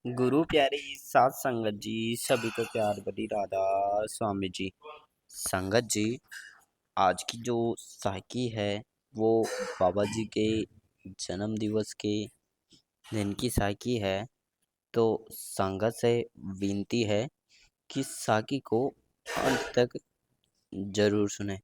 गुरु प्यारी सात संगत जी, सभी को प्यार भरी राधा स्वामी जी। संगत जी, आज की जो साखी है वो बाबा जी के जन्म दिवस के दिन की साखी है। तो संगत से विनती है कि साखी को अंत तक जरूर सुने।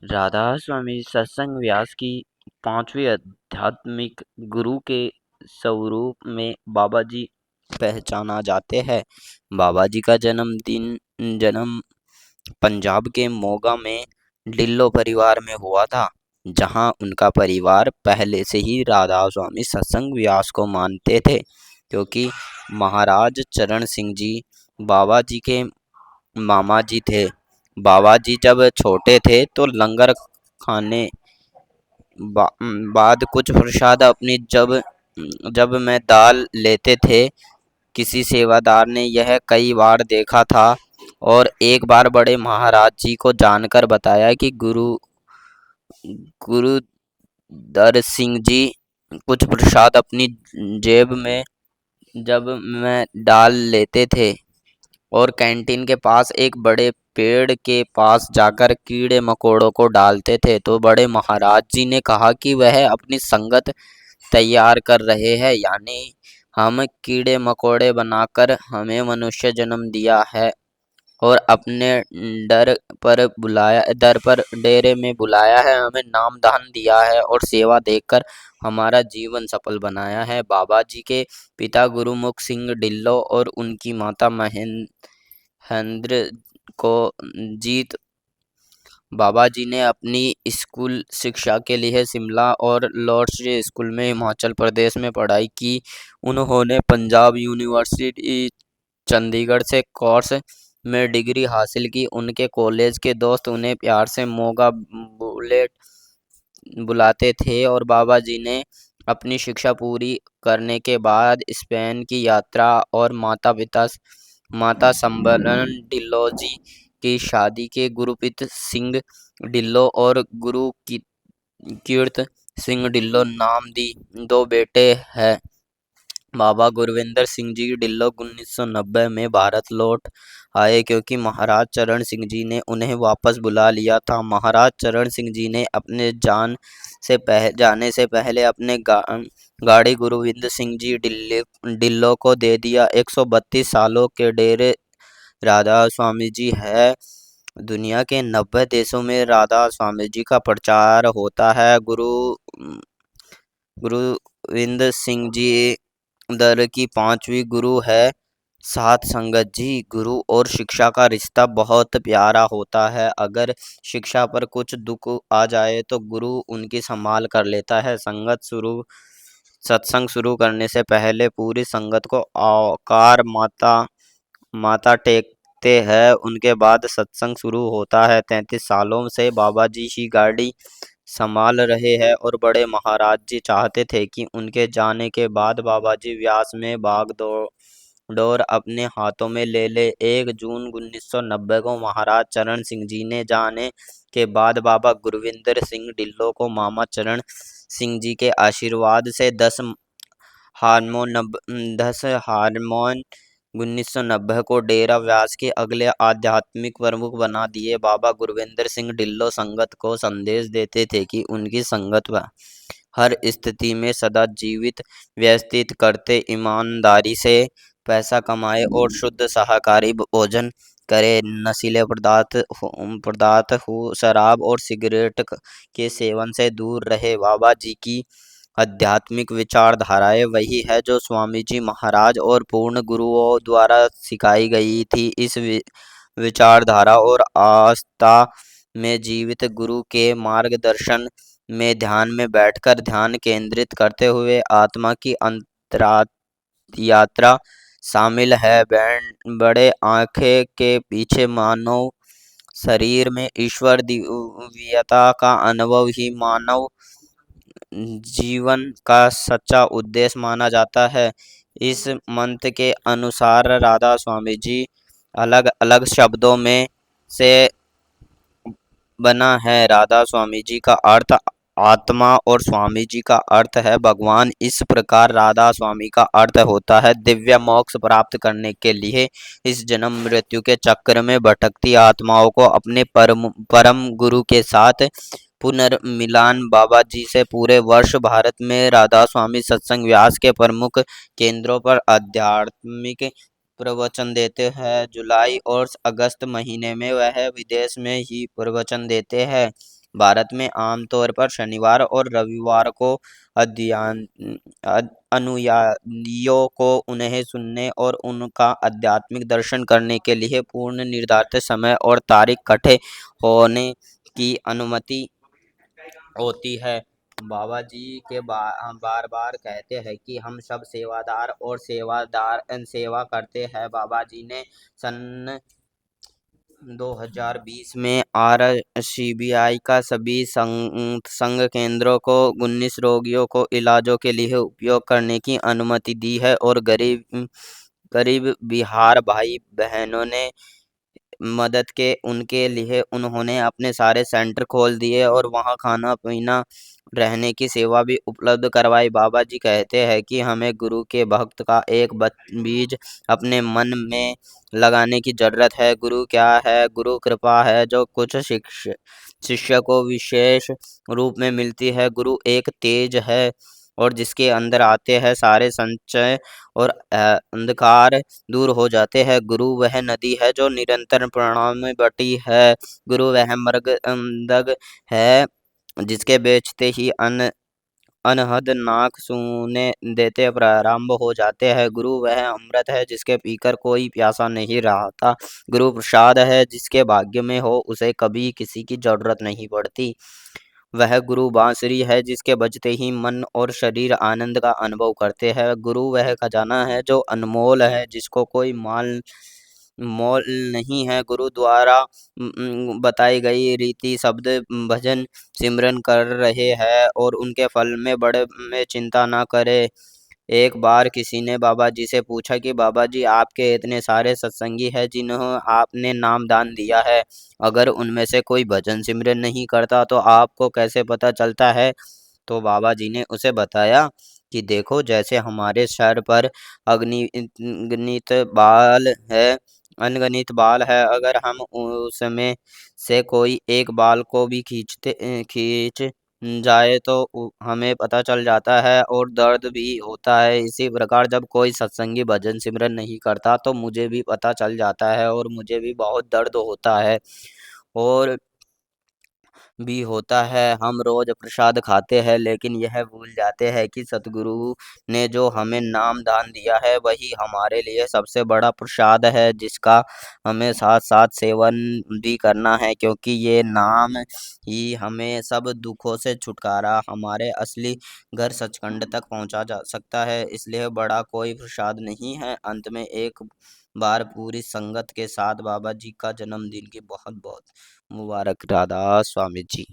राधा स्वामी सत्संग व्यास की पांचवी आध्यात्मिक गुरु के स्वरूप में बाबा जी पहचाना जाते हैं। बाबा जी का जन्म पंजाब के मोगा में डिल्लो परिवार में हुआ था, जहां उनका परिवार पहले से ही राधा स्वामी सत्संग व्यास को मानते थे, क्योंकि महाराज चरण सिंह जी बाबा जी के मामा जी थे। बाबा जी जब छोटे थे तो लंगर खाने बाद कुछ प्रसाद अपनी जब जब में डाल लेते थे। किसी सेवादार ने यह कई बार देखा था और एक बार बड़े महाराज जी को जानकर बताया कि गुरुदर सिंह जी कुछ प्रसाद अपनी जेब में जब में डाल लेते थे और कैंटीन के पास एक बड़े पेड़ के पास जाकर कीड़े मकोड़ों को डालते थे। तो बड़े महाराज जी ने कहा कि वह अपनी संगत तैयार कर रहे हैं, यानी हम कीड़े मकोड़े बनाकर हमें मनुष्य जन्म दिया है और अपने दर पर डेरे में बुलाया है, हमें नाम दान दिया है और सेवा देकर हमारा जीवन सफल बनाया है। बाबा जी के पिता गुरुमुख सिंह ढिल्लो और उनकी माता महेंद्र को जीत बाबा जी ने अपनी स्कूल शिक्षा के लिए शिमला और लॉर्ड्स स्कूल में हिमाचल प्रदेश में पढ़ाई की। उन्होंने पंजाब यूनिवर्सिटी चंडीगढ़ से कोर्स में डिग्री हासिल की। उनके कॉलेज के दोस्त उन्हें प्यार से मोगा बुलेट बुलाते थे और बाबा जी ने अपनी शिक्षा पूरी करने के बाद स्पेन की यात्रा और माता संबलन ढिल्लो जी की शादी के गुरप्रीत सिंह ढिल्लो और गुरु कीर्त सिंह ढिल्लो नाम दी दो बेटे हैं। बाबा गुरविंदर सिंह जी ढिल्लो 1990 में भारत लौट आए, क्योंकि महाराज चरण सिंह जी ने उन्हें वापस बुला लिया था। महाराज चरण सिंह जी ने अपने जाने से पहले अपने गाड़ी गुरविंदर सिंह जी ढिल्लो को दे दिया। 132 सालों के डेरे राधा स्वामी जी है। दुनिया के 90 देशों में राधा स्वामी जी का प्रचार होता है। गुरुविंदर सिंह जी दर की पांचवी गुरु है। सात संगत जी, गुरु और शिक्षा का रिश्ता बहुत प्यारा होता है। अगर शिक्षा पर कुछ दुख आ जाए तो गुरु उनकी संभाल कर लेता है। सत्संग शुरू करने से पहले पूरी संगत को आकार माता टेकते हैं। उनके बाद सत्संग शुरू होता है। 33 सालों से बाबा जी ही गाड़ी संभाल रहे हैं और बड़े महाराज जी चाहते थे कि उनके जाने के बाद बाबा जी व्यास में भाग डोर अपने हाथों में ले ले। 1 जून 1990 को महाराज चरण सिंह जी ने जाने के बाद बाबा गुरविंदर सिंह ढिल्लो को मामा चरण सिंह जी के आशीर्वाद से 10 हारमोन 1990 को डेरा व्यास के अगले आध्यात्मिक प्रमुख बना दिए। बाबा गुरविंदर सिंह ढिल्लो संगत को संदेश देते थे कि उनकी संगत हर स्थिति में सदा जीवित व्यतीत करते, ईमानदारी से पैसा कमाए और शुद्ध शाकाहारी भोजन करे, नशीले पदार्थ हो शराब और सिगरेट के सेवन से दूर रहे। बाबा जी की आध्यात्मिक विचारधाराएं वही है जो स्वामी जी महाराज और पूर्ण गुरुओं द्वारा सिखाई गई थी। इस विचारधारा और आस्था में जीवित गुरु के मार्गदर्शन में ध्यान में बैठकर ध्यान केंद्रित करते हुए आत्मा की अंतरा यात्रा शामिल है। बड़े आंखें के पीछे मानव शरीर में ईश्वर दिव्यता का अनुभव ही मानव जीवन का सच्चा उद्देश्य माना जाता है। इस मंत्र के अनुसार राधा स्वामी जी अलग अलग शब्दों में से बना है। राधा स्वामी जी का अर्थ आत्मा और स्वामी जी का अर्थ है भगवान। इस प्रकार राधा स्वामी का अर्थ होता है दिव्य मोक्ष प्राप्त करने के लिए इस जन्म मृत्यु के चक्र में भटकती आत्माओं को अपने परम परम गुरु के साथ पुनर्मिलान। बाबा जी से पूरे वर्ष भारत में राधा स्वामी सत्संग व्यास के प्रमुख केंद्रों पर आध्यात्मिक प्रवचन देते हैं। जुलाई और अगस्त महीने में वह विदेश में ही प्रवचन देते हैं। भारत में आमतौर पर शनिवार और रविवार को अध्ययन अनुयायियों को उन्हें सुनने और उनका आध्यात्मिक दर्शन करने के लिए पूर्ण निर्धारित समय और तारीख इकट्ठे होने की अनुमति होती है। बाबा जी के बार बार कहते हैं कि हम सब सेवादार और सेवा करते हैं। बाबा जी ने सन 2020 में आरसीबीआई का सभी संघ केंद्रों को 19 रोगियों को इलाजों के लिए उपयोग करने की अनुमति दी है और गरीब गरीब बिहार भाई बहनों ने मदद के उनके लिए उन्होंने अपने सारे सेंटर खोल दिए और वहाँ खाना पीना रहने की सेवा भी उपलब्ध करवाई। बाबा जी कहते हैं कि हमें गुरु के भक्त का एक बीज अपने मन में लगाने की जरूरत है। गुरु क्या है? गुरु कृपा है जो कुछ शिष्य को विशेष रूप में मिलती है। गुरु एक तेज है और जिसके अंदर आते हैं सारे संचय और अंधकार दूर हो जाते हैं। गुरु वह नदी है जो निरंतर प्रणाम में बटी है। गुरु वह मृग है जिसके बेचते ही अनहद नाक सूने देते प्रारंभ हो जाते हैं। गुरु वह अमृत है जिसके पीकर कोई प्यासा नहीं रहता। गुरु प्रसाद है जिसके भाग्य में हो उसे कभी किसी की जरूरत नहीं पड़ती। वह गुरु बांसुरी है जिसके बजते ही मन और शरीर आनंद का अनुभव करते हैं। गुरु वह खजाना है जो अनमोल है जिसको कोई मोल नहीं है। गुरु द्वारा बताई गई रीति शब्द भजन सिमरन कर रहे हैं और उनके फल में बड़े में चिंता ना करे। एक बार किसी ने बाबा जी से पूछा कि बाबा जी आपके इतने सारे सत्संगी हैं जिन्हें आपने नाम दान दिया है, अगर उनमें से कोई भजन सिमरन नहीं करता तो आपको कैसे पता चलता है? तो बाबा जी ने उसे बताया कि देखो जैसे हमारे सर पर अग्निगणित बाल है अनगणित बाल है, अगर हम उसमें से कोई एक बाल को भी खींच जाए तो हमें पता चल जाता है और दर्द भी होता है। इसी प्रकार जब कोई सत्संगी भजन सिमरन नहीं करता तो मुझे भी पता चल जाता है और मुझे भी बहुत दर्द होता है और भी होता है। हम रोज प्रसाद खाते हैं लेकिन यह भूल जाते हैं कि सतगुरु ने जो हमें नाम दान दिया है वही हमारे लिए सबसे बड़ा प्रसाद है जिसका हमें साथ साथ सेवन भी करना है, क्योंकि ये नाम ही हमें सब दुखों से छुटकारा हमारे असली घर सचखंड तक पहुंचा जा सकता है। इसलिए बड़ा कोई प्रसाद नहीं है। अंत में एक बार पूरी संगत के साथ बाबा जी का जन्मदिन की बहुत बहुत मुबारक। राधा स्वामी जी।